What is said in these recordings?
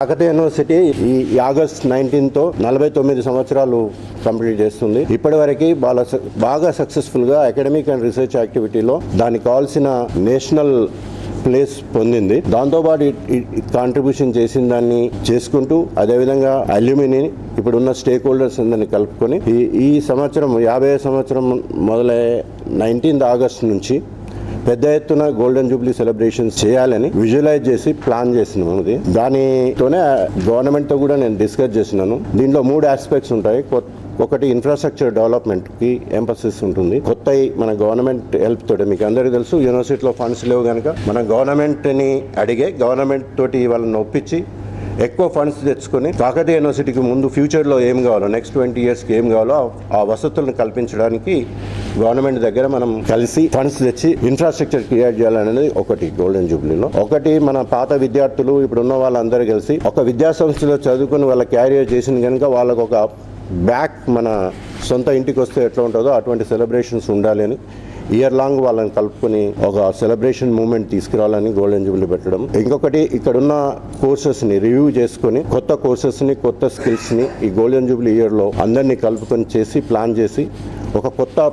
Kakatiya university ఈ August 19తో 49 సంవత్సరాలు complete చేస్తుంది. ఇప్పటివరకు బాగా సక్సెస్ఫుల్గా అకాడమిక్ అండ్ రీసెర్చ్ యాక్టివిటీలో దానికి కావాల్సిన నేషనల్ ప్లేస్ పొందింది. దాంతోపాటు కాంట్రిబ్యూషన్ చేసిన దాన్ని చేసుకుంటూ అదేవిధంగా అల్యూమిని ఇప్పుడున్న స్టేక్ హోల్డర్స్ అందరినీ కలుపుకొని ఈ సంవత్సరం 50వ సంవత్సరం మొదలయ్యే 19th ఆగస్ట్ నుంచి పెద్ద ఎత్తున గోల్డెన్ జూబ్లీ సెలబ్రేషన్స్ చేయాలని విజువలైజ్ చేసి ప్లాన్ చేసినాము. అది దానితోనే గవర్నమెంట్తో కూడా నేను డిస్కస్ చేసినాను. దీంట్లో 3 ఆస్పెక్ట్స్ ఉంటాయి. ఒకటి ఇన్ఫ్రాస్ట్రక్చర్ డెవలప్మెంట్కి ఎంఫసిస్ ఉంటుంది. కొత్త మన గవర్నమెంట్ హెల్ప్ తోటి మీకు అందరికీ తెలుసు యూనివర్సిటీలో ఫండ్స్ లేవు కనుక మన గవర్నమెంట్ని అడిగే గవర్నమెంట్ తోటి వాళ్ళని ఒప్పించి ఎక్కువ ఫండ్స్ తెచ్చుకొని కాకతీయ యూనివర్సిటీకి ముందు ఫ్యూచర్లో ఏం కావాలో నెక్స్ట్ 20 yearsకి ఏం కావాలో ఆ వసతులను కల్పించడానికి గవర్నమెంట్ దగ్గర మనం కలిసి ఫండ్స్ తెచ్చి ఇన్ఫ్రాస్ట్రక్చర్ క్రియేట్ చేయాలనేది ఒకటి గోల్డెన్ జూబ్లీలో. ఒకటి మన పాత విద్యార్థులు ఇప్పుడున్న వాళ్ళందరూ కలిసి ఒక విద్యా సంస్థలో చదువుకుని వాళ్ళ క్యారియర్ చేసిన కనుక వాళ్ళకు ఒక బ్యాక్ మన సొంత ఇంటికి వస్తే ఎట్లా ఉంటుందో అటువంటి సెలబ్రేషన్స్ ఉండాలి అని ఇయర్ లాంగ్ వాళ్ళని కలుపుకొని ఒక సెలబ్రేషన్ మూమెంట్ తీసుకురావాలని గోల్డెన్ జూబ్లీ పెట్టడం. ఇంకొకటి ఇక్కడున్న కోర్సెస్ని రివ్యూ చేసుకొని కొత్త కోర్సెస్ని కొత్త స్కిల్స్ని ఈ గోల్డెన్ జూబ్లీ ఇయర్లో అందరినీ కలుపుకొని చేసి ప్లాన్ చేసి ఒక కొత్త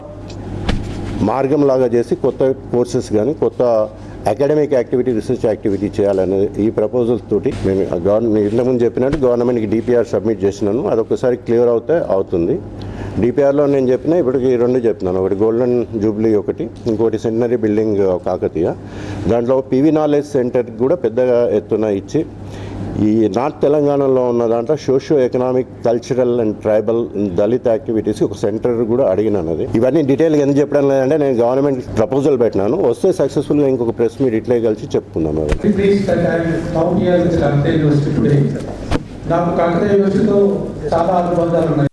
మార్గం లాగా చేసి కొత్త కోర్సెస్ కానీ కొత్త అకాడమిక్ యాక్టివిటీ రీసెర్చ్ యాక్టివిటీ చేయాలనేది ఈ ప్రపోజల్స్ తోటి మేము ఇంతకుముందు చెప్పినట్టు గవర్నమెంట్కి డిపిఆర్ సబ్మిట్ చేసినాను. అదొకసారి క్లియర్ అవుతుంది. డిపిఆర్లో నేను చెప్పిన ఇప్పటికి 2 చెప్తున్నాను. ఒకటి గోల్డెన్ జూబ్లీ ఒకటి, ఇంకోటి సెంటనరీ బిల్డింగ్ కాకతీయ. దాంట్లో పివి నాలెడ్జ్ సెంటర్ కూడా పెద్దగా ఎత్తున ఇచ్చి ఈ నార్త్ తెలంగాణలో ఉన్న దాంట్లో socio economic cultural and tribal Dalit activities ఒక సెంటర్ కూడా అడిగినది. ఇవన్నీ డీటెయిల్గా ఎందుకు చెప్పడం లేదంటే నేను గవర్నమెంట్ ప్రపోజల్ పెట్టినాను. వస్తే సక్సెస్ఫుల్గా ఇంకొక ప్రెస్ మీట్ ఇట్లే కలిసి చెప్పుకుందాం. నాకు కాకతీయ యూనివర్సిటీతో చాలా అనుబంధాలు ఉన్నాయి.